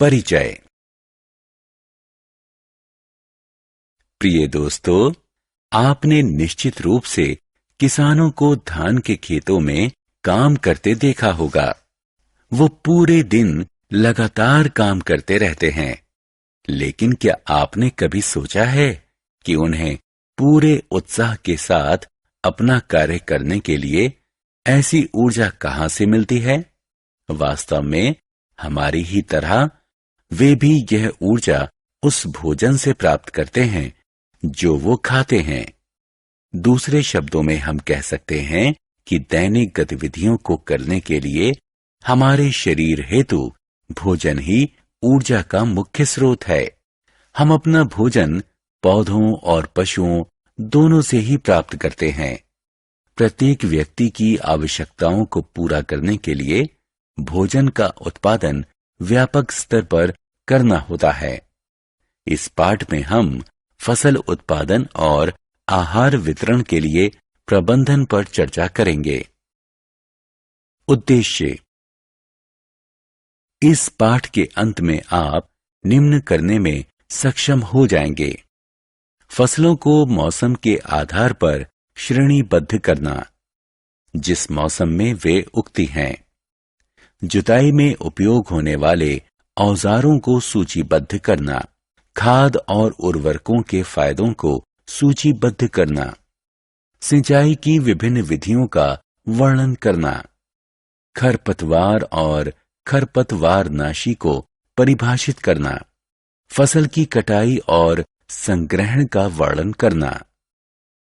परिचय। प्रिय दोस्तों, आपने निश्चित रूप से किसानों को धान के खेतों में काम करते देखा होगा। वो पूरे दिन लगातार काम करते रहते हैं, लेकिन क्या आपने कभी सोचा है कि उन्हें पूरे उत्साह के साथ अपना कार्य करने के लिए ऐसी ऊर्जा कहां से मिलती है? वास्तव में हमारी ही तरह वे भी यह ऊर्जा उस भोजन से प्राप्त करते हैं जो वो खाते हैं। दूसरे शब्दों में हम कह सकते हैं कि दैनिक गतिविधियों को करने के लिए हमारे शरीर हेतु भोजन ही ऊर्जा का मुख्य स्रोत है। हम अपना भोजन पौधों और पशुओं दोनों से ही प्राप्त करते हैं। प्रत्येक व्यक्ति की आवश्यकताओं को पूरा करने के लिए भोजन का उत्पादन व्यापक स्तर पर करना होता है। इस पाठ में हम फसल उत्पादन और आहार वितरण के लिए प्रबंधन पर चर्चा करेंगे। उद्देश्य। इस पाठ के अंत में आप निम्न करने में सक्षम हो जाएंगे। फसलों को मौसम के आधार पर श्रेणीबद्ध करना, जिस मौसम में वे उगती हैं। जुताई में उपयोग होने वाले औजारों को सूचीबद्ध करना। खाद और उर्वरकों के फायदों को सूचीबद्ध करना। सिंचाई की विभिन्न विधियों का वर्णन करना। खरपतवार और खरपतवारनाशी को परिभाषित करना। फसल की कटाई और संग्रहण का वर्णन करना।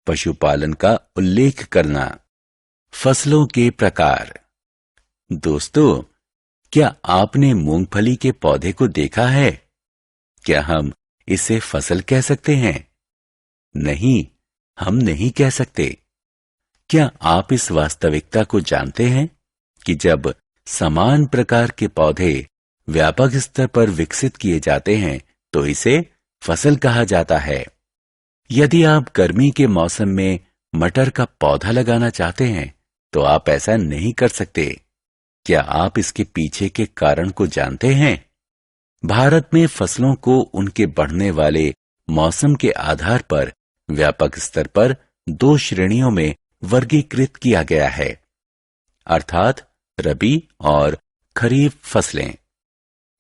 पशुपालन का उल्लेख करना। फसलों के प्रकार। दोस्तों, क्या आपने मूंगफली के पौधे को देखा है? क्या हम इसे फसल कह सकते हैं? नहीं, हम नहीं कह सकते। क्या आप इस वास्तविकता को जानते हैं कि जब समान प्रकार के पौधे व्यापक स्तर पर विकसित किए जाते हैं तो इसे फसल कहा जाता है। यदि आप गर्मी के मौसम में मटर का पौधा लगाना चाहते हैं तो आप ऐसा नहीं कर सकते। क्या आप इसके पीछे के कारण को जानते हैं? भारत में फसलों को उनके बढ़ने वाले मौसम के आधार पर व्यापक स्तर पर दो श्रेणियों में वर्गीकृत किया गया है, अर्थात रबी और खरीफ फसलें।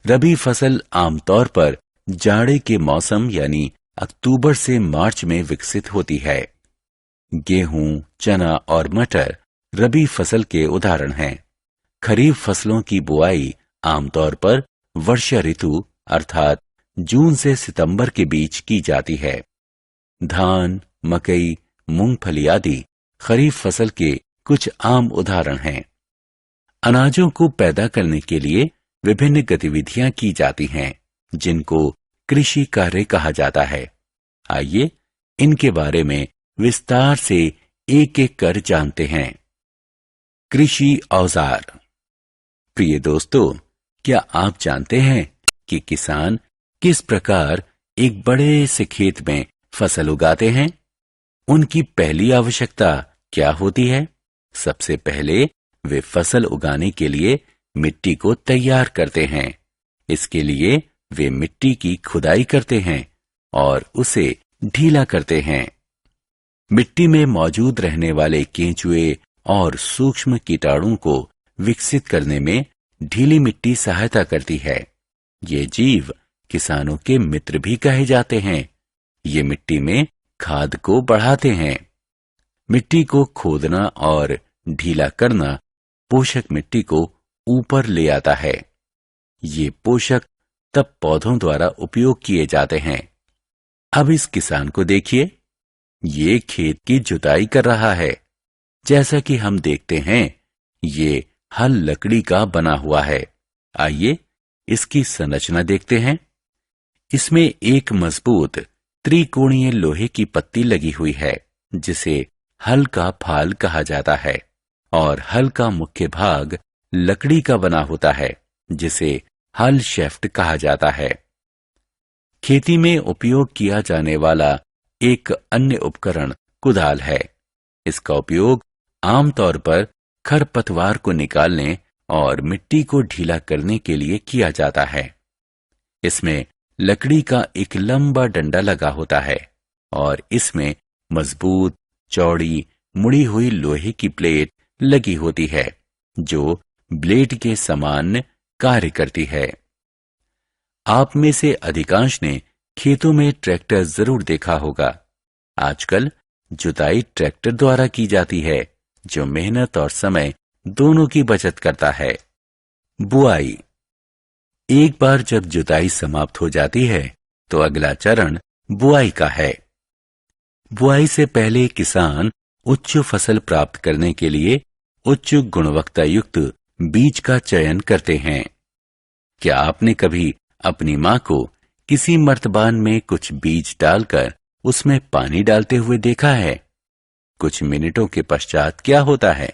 रबी फसल आमतौर पर जाड़े के मौसम यानी अक्टूबर से मार्च में विकसित होती है। गेहूं, चना और मटर रबी फसल के उदाहरण हैं। खरीफ फसलों की बुआई आमतौर पर वर्षा ऋतु अर्थात जून से सितंबर के बीच की जाती है। धान, मकई, मूंगफली आदि खरीफ फसल के कुछ आम उदाहरण हैं। अनाजों को पैदा करने के लिए विभिन्न गतिविधियां की जाती हैं, जिनको कृषि कार्य कहा जाता है। आइए इनके बारे में विस्तार से एक एक कर जानते हैं। कृषि औजार। प्रिय दोस्तों, क्या आप जानते हैं कि किसान किस प्रकार एक बड़े से खेत में फसल उगाते हैं? उनकी पहली आवश्यकता क्या होती है? सबसे पहले वे फसल उगाने के लिए मिट्टी को तैयार करते हैं। इसके लिए वे मिट्टी की खुदाई करते हैं और उसे ढीला करते हैं। मिट्टी में मौजूद रहने वाले केंचुए और सूक्ष्म कीटाणुओं को विकसित करने में ढीली मिट्टी सहायता करती है। ये जीव किसानों के मित्र भी कहे जाते हैं। ये मिट्टी में खाद को बढ़ाते हैं। मिट्टी को खोदना और ढीला करना पोषक मिट्टी को ऊपर ले आता है। ये पोषक तब पौधों द्वारा उपयोग किए जाते हैं। अब इस किसान को देखिए, ये खेत की जुताई कर रहा है। जैसा कि हम देखते हैं, ये हल लकड़ी का बना हुआ है। आइए इसकी संरचना देखते हैं। इसमें एक मजबूत त्रिकोणीय लोहे की पत्ती लगी हुई है, जिसे हल का फाल कहा जाता है, और हल का मुख्य भाग लकड़ी का बना होता है, जिसे हल शैफ्ट कहा जाता है। खेती में उपयोग किया जाने वाला एक अन्य उपकरण कुदाल है। इसका उपयोग आमतौर पर खरपतवार को निकालने और मिट्टी को ढीला करने के लिए किया जाता है। इसमें लकड़ी का एक लंबा डंडा लगा होता है और इसमें मजबूत, चौड़ी, मुड़ी हुई लोहे की प्लेट लगी होती है जो ब्लेड के समान कार्य करती है। आप में से अधिकांश ने खेतों में ट्रैक्टर जरूर देखा होगा। आजकल जुताई ट्रैक्टर द्वारा की जाती है जो मेहनत और समय दोनों की बचत करता है। बुआई। एक बार जब जुताई समाप्त हो जाती है तो अगला चरण बुआई का है। बुआई से पहले किसान उच्च फसल प्राप्त करने के लिए उच्च गुणवत्ता युक्त बीज का चयन करते हैं। क्या आपने कभी अपनी मां को किसी मर्तबान में कुछ बीज डालकर उसमें पानी डालते हुए देखा है? कुछ मिनटों के पश्चात क्या होता है?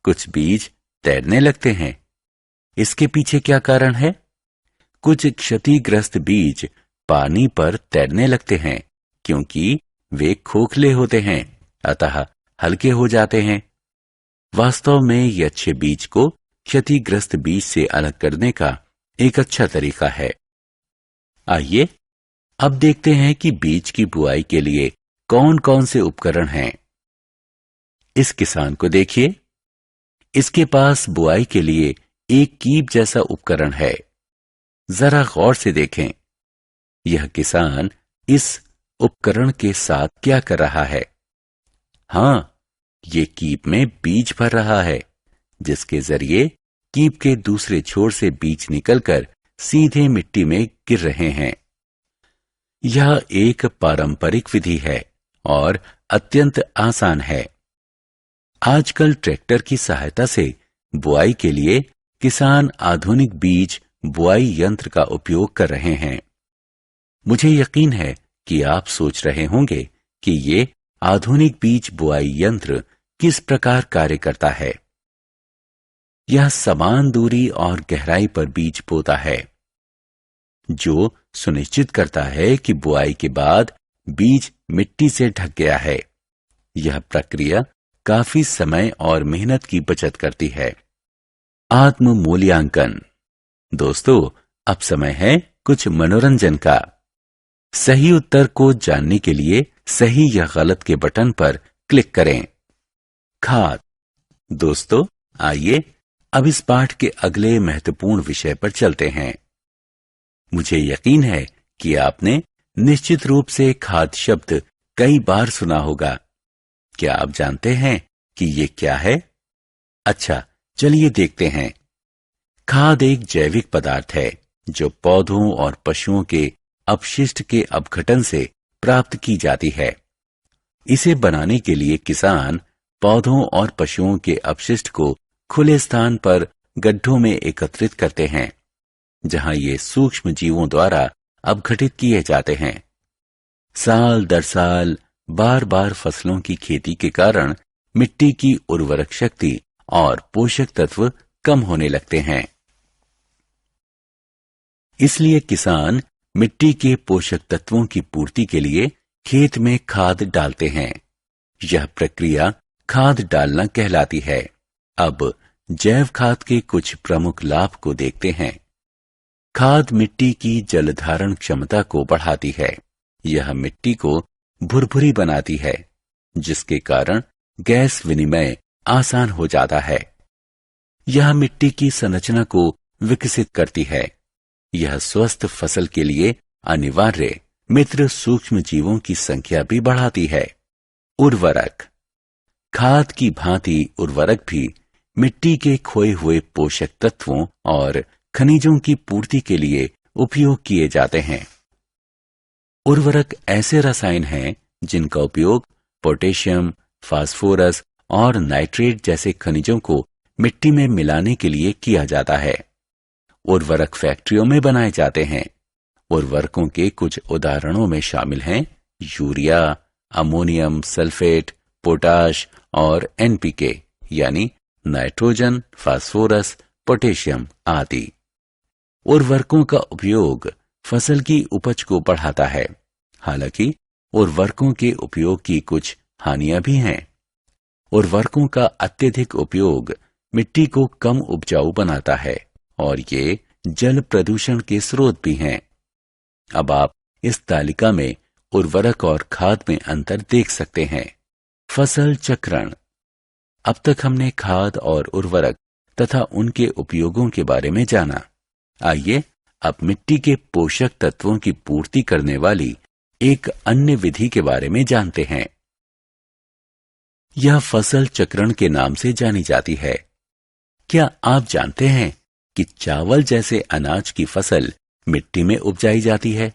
कुछ बीज तैरने लगते हैं। इसके पीछे क्या कारण है? कुछ क्षतिग्रस्त बीज पानी पर तैरने लगते हैं क्योंकि वे खोखले होते हैं, अतः हल्के हो जाते हैं। वास्तव में ये अच्छे बीज को क्षतिग्रस्त बीज से अलग करने का एक अच्छा तरीका है। आइए अब देखते हैं कि बीज की बुआई के लिए कौन कौन से उपकरण हैं। इस किसान को देखिए, इसके पास बुआई के लिए एक कीप जैसा उपकरण है। जरा गौर से देखें, यह किसान इस उपकरण के साथ क्या कर रहा है? हां, ये कीप में बीज भर रहा है, जिसके जरिए कीप के दूसरे छोर से बीज निकलकर सीधे मिट्टी में गिर रहे हैं। यह एक पारंपरिक विधि है और अत्यंत आसान है। आजकल ट्रैक्टर की सहायता से बुआई के लिए किसान आधुनिक बीज बुआई यंत्र का उपयोग कर रहे हैं। मुझे यकीन है कि आप सोच रहे होंगे कि ये आधुनिक बीज बुआई यंत्र किस प्रकार कार्य करता है। यह समान दूरी और गहराई पर बीज बोता है, जो सुनिश्चित करता है कि बुआई के बाद बीज मिट्टी से ढक गया है। यह प्रक्रिया काफी समय और मेहनत की बचत करती है। आत्म मूल्यांकन। दोस्तों, अब समय है कुछ मनोरंजन का। सही उत्तर को जानने के लिए सही या गलत के बटन पर क्लिक करें। खाद। दोस्तों, आइए अब इस पाठ के अगले महत्वपूर्ण विषय पर चलते हैं। मुझे यकीन है कि आपने निश्चित रूप से खाद शब्द कई बार सुना होगा। क्या आप जानते हैं कि ये क्या है? अच्छा, चलिए देखते हैं। खाद एक जैविक पदार्थ है जो पौधों और पशुओं के अपशिष्ट के अपघटन से प्राप्त की जाती है। इसे बनाने के लिए किसान पौधों और पशुओं के अपशिष्ट को खुले स्थान पर गड्ढों में एकत्रित करते हैं, जहां ये सूक्ष्म जीवों द्वारा अपघटित किए जाते हैं। साल दर साल बार बार फसलों की खेती के कारण मिट्टी की उर्वरक शक्ति और पोषक तत्व कम होने लगते हैं। इसलिए किसान मिट्टी के पोषक तत्वों की पूर्ति के लिए खेत में खाद डालते हैं। यह प्रक्रिया खाद डालना कहलाती है। अब जैव खाद के कुछ प्रमुख लाभ को देखते हैं। खाद मिट्टी की जल धारण क्षमता को बढ़ाती है। यह मिट्टी को भुरभुरी बनाती है, जिसके कारण गैस विनिमय आसान हो जाता है। यह मिट्टी की संरचना को विकसित करती है। यह स्वस्थ फसल के लिए अनिवार्य मित्र सूक्ष्म जीवों की संख्या भी बढ़ाती है। उर्वरक। खाद की भांति उर्वरक भी मिट्टी के खोए हुए पोषक तत्वों और खनिजों की पूर्ति के लिए उपयोग किए जाते हैं। उर्वरक ऐसे रसायन हैं जिनका उपयोग पोटेशियम, फास्फोरस और नाइट्रेट जैसे खनिजों को मिट्टी में मिलाने के लिए किया जाता है। उर्वरक फैक्ट्रियों में बनाए जाते हैं। उर्वरकों के कुछ उदाहरणों में शामिल हैं यूरिया, अमोनियम सल्फेट, पोटाश और एनपीके यानी नाइट्रोजन, फास्फोरस, पोटेशियम आदि। उर्वरकों का उपयोग फसल की उपज को बढ़ाता है। हालांकि उर्वरकों के उपयोग की कुछ हानियां भी हैं। उर्वरकों का अत्यधिक उपयोग मिट्टी को कम उपजाऊ बनाता है और ये जल प्रदूषण के स्रोत भी हैं। अब आप इस तालिका में उर्वरक और खाद में अंतर देख सकते हैं। फसल चक्रण। अब तक हमने खाद और उर्वरक तथा उनके उपयोगों के बारे में जाना। आइए अब मिट्टी के पोषक तत्वों की पूर्ति करने वाली एक अन्य विधि के बारे में जानते हैं। यह फसल चक्रण के नाम से जानी जाती है। क्या आप जानते हैं कि चावल जैसे अनाज की फसल मिट्टी में उपजाई जाती है?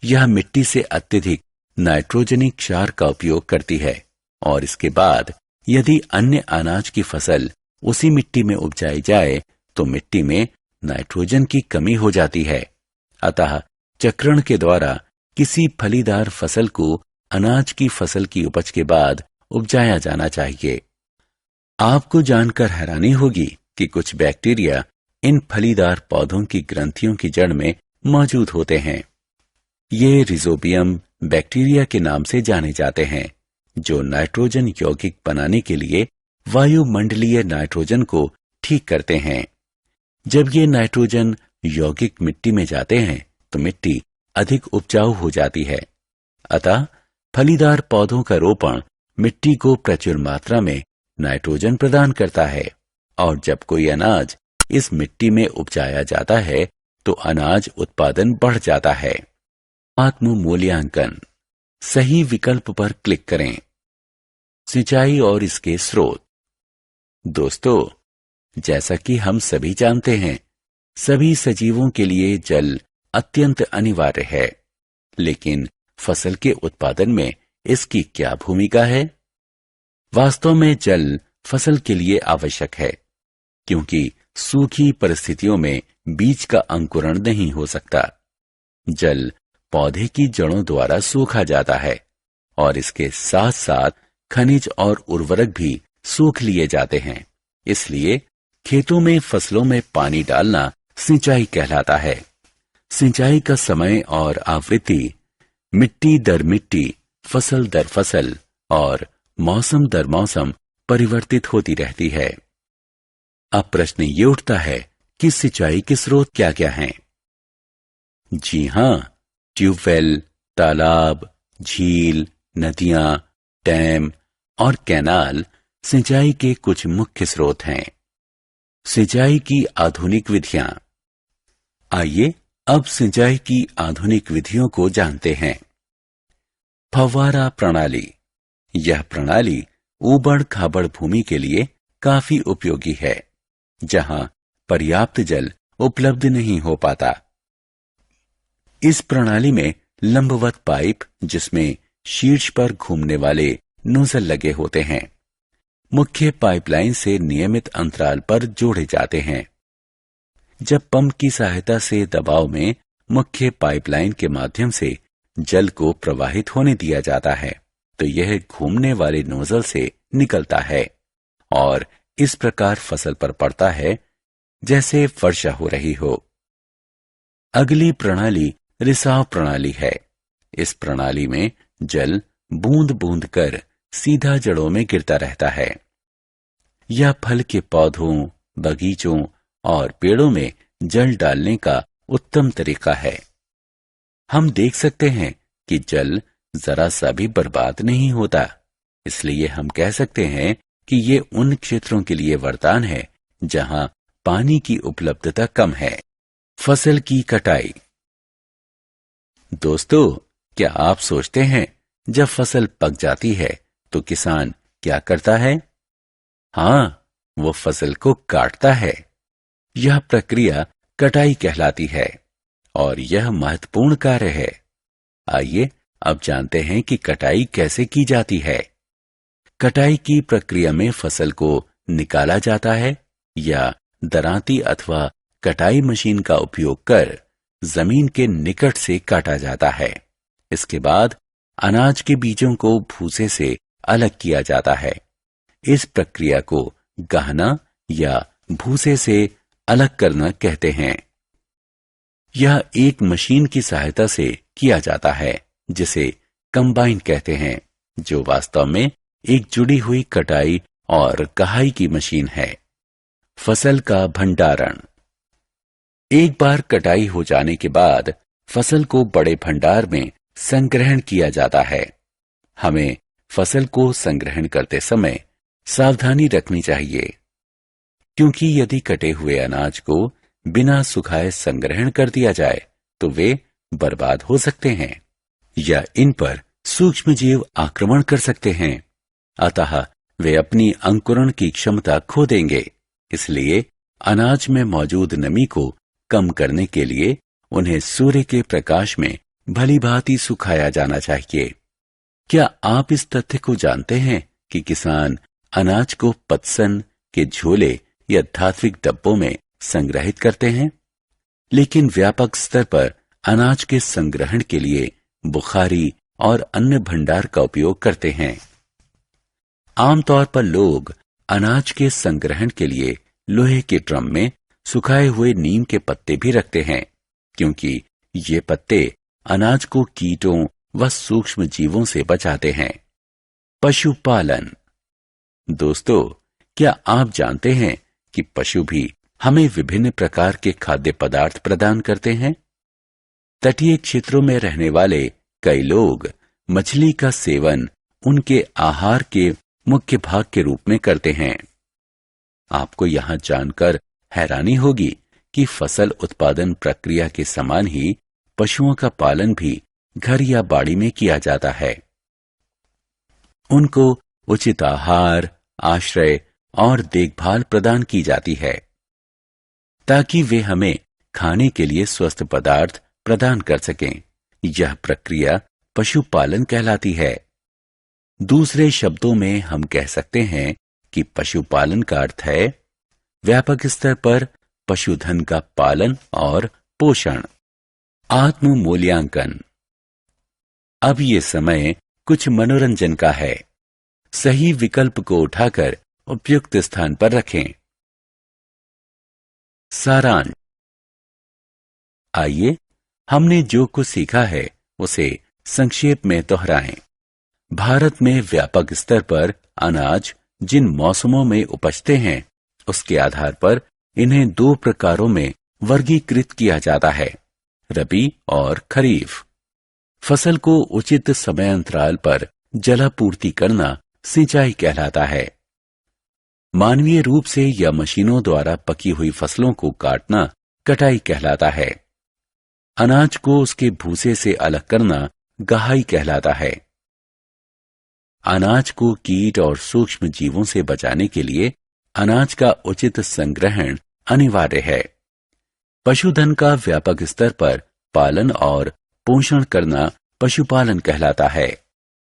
यह मिट्टी से अत्यधिक नाइट्रोजनी क्षार का उपयोग करती है और इसके बाद यदि अन्य अनाज की फसल उसी मिट्टी में उपजाई जाए तो मिट्टी में नाइट्रोजन की कमी हो जाती है। अतः चक्रण के द्वारा किसी फलीदार फसल को अनाज की फसल की उपज के बाद उपजाया जाना चाहिए। आपको जानकर हैरानी होगी कि कुछ बैक्टीरिया इन फलीदार पौधों की ग्रंथियों की जड़ में मौजूद होते हैं। ये रिजोबियम बैक्टीरिया के नाम से जाने जाते हैं, जो नाइट्रोजन यौगिक बनाने के लिए वायुमंडलीय नाइट्रोजन को ठीक करते हैं। जब ये नाइट्रोजन यौगिक मिट्टी में जाते हैं तो मिट्टी अधिक उपजाऊ हो जाती है। अतः फलीदार पौधों का रोपण मिट्टी को प्रचुर मात्रा में नाइट्रोजन प्रदान करता है और जब कोई अनाज इस मिट्टी में उपजाया जाता है तो अनाज उत्पादन बढ़ जाता है। आत्म मूल्यांकन। सही विकल्प पर क्लिक करें। सिंचाई और इसके स्रोत। दोस्तों, जैसा कि हम सभी जानते हैं, सभी सजीवों के लिए जल अत्यंत अनिवार्य है, लेकिन फसल के उत्पादन में इसकी क्या भूमिका है? वास्तव में जल फसल के लिए आवश्यक है, क्योंकि सूखी परिस्थितियों में बीज का अंकुरण नहीं हो सकता। जल पौधे की जड़ों द्वारा सूखा जाता है और इसके साथ साथ खनिज और उर्वरक भी सूख लिए जाते हैं। इसलिए खेतों में फसलों में पानी डालना सिंचाई कहलाता है। सिंचाई का समय और आवृत्ति मिट्टी दर मिट्टी, फसल दर फसल और मौसम दर मौसम परिवर्तित होती रहती है। अब प्रश्न ये उठता है कि सिंचाई के स्रोत क्या क्या हैं? जी हां, ट्यूबवेल, तालाब, झील, नदियां, डैम और कैनाल सिंचाई के कुछ मुख्य स्रोत हैं। सिंचाई की आधुनिक विधियां। आइए अब सिंचाई की आधुनिक विधियों को जानते हैं। फव्वारा प्रणाली। यह प्रणाली ऊबड़ खाबड़ भूमि के लिए काफी उपयोगी है, जहां पर्याप्त जल उपलब्ध नहीं हो पाता। इस प्रणाली में लंबवत पाइप, जिसमें शीर्ष पर घूमने वाले नोजल लगे होते हैं, मुख्य पाइपलाइन से नियमित अंतराल पर जोड़े जाते हैं। जब पंप की सहायता से दबाव में मुख्य पाइपलाइन के माध्यम से जल को प्रवाहित होने दिया जाता है तो यह घूमने वाले नोजल से निकलता है और इस प्रकार फसल पर पड़ता है जैसे वर्षा हो रही हो। अगली प्रणाली रिसाव प्रणाली है। इस प्रणाली में जल बूंद बूंद कर सीधा जड़ों में गिरता रहता है। यह फल के पौधों, बगीचों और पेड़ों में जल डालने का उत्तम तरीका है। हम देख सकते हैं कि जल जरा सा भी बर्बाद नहीं होता, इसलिए हम कह सकते हैं कि ये उन क्षेत्रों के लिए वरदान है जहां पानी की उपलब्धता कम है। फसल की कटाई। दोस्तों, क्या आप सोचते हैं जब फसल पक जाती है तो किसान क्या करता है? हाँ, वो फसल को काटता है। यह प्रक्रिया कटाई कहलाती है और यह महत्वपूर्ण कार्य है। आइए अब जानते हैं कि कटाई कैसे की जाती है। कटाई की प्रक्रिया में फसल को निकाला जाता है या दरांती अथवा कटाई मशीन का उपयोग कर जमीन के निकट से काटा जाता है। इसके बाद अनाज के बीजों को भूसे से अलग किया जाता है। इस प्रक्रिया को गाहना या भूसे से अलग करना कहते हैं। यह एक मशीन की सहायता से किया जाता है जिसे कंबाइन कहते हैं, जो वास्तव में एक जुड़ी हुई कटाई और कहाई की मशीन है। फसल का भंडारण। एक बार कटाई हो जाने के बाद फसल को बड़े भंडार में संग्रहण किया जाता है। हमें फसल को संग्रहण करते समय सावधानी रखनी चाहिए, क्योंकि यदि कटे हुए अनाज को बिना सुखाए संग्रहण कर दिया जाए तो वे बर्बाद हो सकते हैं या इन पर सूक्ष्मजीव आक्रमण कर सकते हैं। अतः वे अपनी अंकुरण की क्षमता खो देंगे। इसलिए अनाज में मौजूद नमी को कम करने के लिए उन्हें सूर्य के प्रकाश में भलीभांति सुखाया जाना चाहिए। क्या आप इस तथ्य को जानते हैं कि किसान अनाज को पटसन के झोले या धात्विक डब्बों में संग्रहित करते हैं, लेकिन व्यापक स्तर पर अनाज के संग्रहण के लिए बुखारी और अन्य भंडार का उपयोग करते हैं। आमतौर पर लोग अनाज के संग्रहण के लिए लोहे के ड्रम में सुखाए हुए नीम के पत्ते भी रखते हैं, क्योंकि ये पत्ते अनाज को कीटों व सूक्ष्म जीवों से बचाते हैं। पशुपालन। दोस्तों, क्या आप जानते हैं कि पशु भी हमें विभिन्न प्रकार के खाद्य पदार्थ प्रदान करते हैं? तटीय क्षेत्रों में रहने वाले कई लोग मछली का सेवन उनके आहार के मुख्य भाग के रूप में करते हैं। आपको यहां जानकर हैरानी होगी कि फसल उत्पादन प्रक्रिया के समान ही पशुओं का पालन भी घर या बाड़ी में किया जाता है। उनको उचित आहार, आश्रय और देखभाल प्रदान की जाती है ताकि वे हमें खाने के लिए स्वस्थ पदार्थ प्रदान कर सकें। यह प्रक्रिया पशुपालन कहलाती है। दूसरे शब्दों में हम कह सकते हैं कि पशुपालन का अर्थ है व्यापक स्तर पर पशुधन का पालन और पोषण। आत्म मूल्यांकन। अब ये समय कुछ मनोरंजन का है। सही विकल्प को उठाकर उपयुक्त स्थान पर रखें। सारांश। आइए हमने जो कुछ सीखा है उसे संक्षेप में दोहराएं। भारत में व्यापक स्तर पर अनाज जिन मौसमों में उपजते हैं उसके आधार पर इन्हें दो प्रकारों में वर्गीकृत किया जाता है, रबी और खरीफ। फसल को उचित समय अंतराल पर जलापूर्ति करना सिंचाई कहलाता है। मानवीय रूप से या मशीनों द्वारा पकी हुई फसलों को काटना कटाई कहलाता है। अनाज को उसके भूसे से अलग करना गहाई कहलाता है। अनाज को कीट और सूक्ष्म जीवों से बचाने के लिए अनाज का उचित संग्रहण अनिवार्य है। पशुधन का व्यापक स्तर पर पालन और पोषण करना पशुपालन कहलाता है।